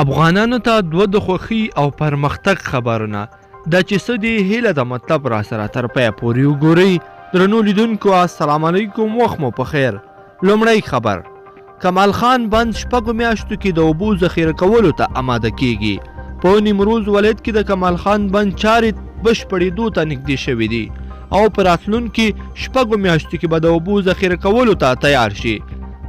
افغانانو ته دوه د خوښي او پرمختګ خبرونه دا چې څه دي هیله د مطلب را سره تر پایه پورې وګورئ. درنو لیدونکو السلام علیکم، وخت مو په خیر. لومړی خبر: کمال خان بند شپږو میاشتو کې د اوبو ذخیره کولو ته آماده کیږي. په نیمروز ولایت کې د کمال خان بند چارې بشپړېدو ته نږدې شوې دي او په راتلونکي شپږو میاشتو کې به د اوبو ذخیره کولو ته تیار شي.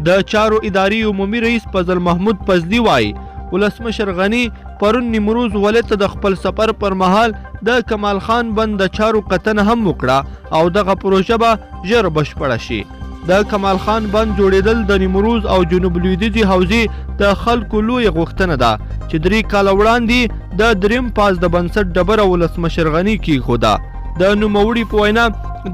د چارو ادارې عمومي رئیس فضل محمود فضلي وایي ولسمشر غني پرون نیمروز ولایت ته د خپل سفر پر مهال د کمال خان بند د چارو کتنه هم وکړه او دغه پروژه به ژر بشپړه شي. د کمال خان بند جوړېدل د نیمروز او جنوب لویدیځي حوزې د خلکو لویه غوښتنه ده چې 3 کاله وړاندې د دریم پاس د بنسټ ډبره ولسمشر غني کېښوده. د نوموړي په وینا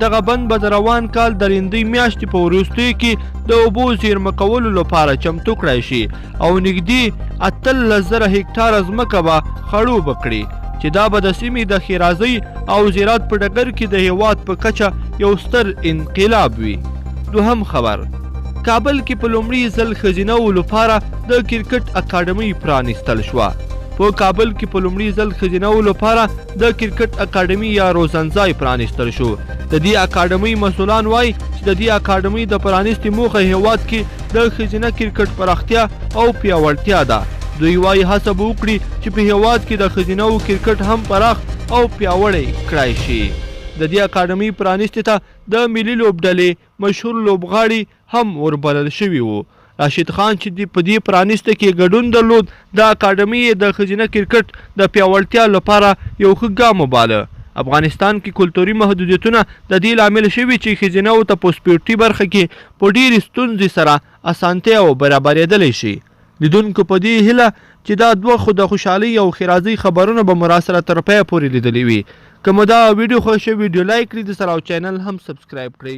دغه بند به د روان کال د رندۍ میاشتې په وروستیو کې د اوبو زیرمه کولو لپاره چمتو کړی شي او نږدې 18,000 هکټاره ځمکه به خړوب کړي چې دا به د سیمې د ښېرازۍ او زراعت په ډګر کې د هېواد په کچه یو ستر انقلاب وي. دوهم خبر: کابل کې په لومړي ځل ښځینهو لپاره د کرکټ اکاډمۍ پرانیستل شوه. په کابل کې په لومړي ځل ښځینهو لپاره د کرکټ اکاډمۍ یا روزنځای پرانیستل شو. د دې اکاډمۍ مسؤلان وایي چې د دې اکاډمۍ د پرانیستې موخه هېواد کې د ښځینه کرکټ پراختیا او پیاوړتیا ده. دوی وایي هڅه به وکړي چې په هېواد کې د ښځینهو کرکټ هم پراخ او پیاوړی کړای شي. د دې اکاډمۍ پرانیستې ته د ملي لوبډلې مشهور لوبغاړي هم وربلل شوي وو. راشد خان چې په دې پرانیسته کې ګډون درلود د اکاډمۍ د ښځینه کرکټ د پیاوړتیا لپاره یو ښه ګام وباله. افغانستان کې کلتوري محدودیتونه د دې لامل شوي چې ښځینهو ته په سپورټي برخه کې په ډېرې ستونزې سره اسانتیا برابرېدلی شي. لیدونکو په دې هیله چې دا دوه خو د خوشحالۍ او ښېرازۍ خبرونه به مو راسره تر پایه پورې لیدلي وي. که مو دا ویډیو خوښ شوي ویډیو لایک کړئ، د سره او چینل هم سبسکرایب کړئ.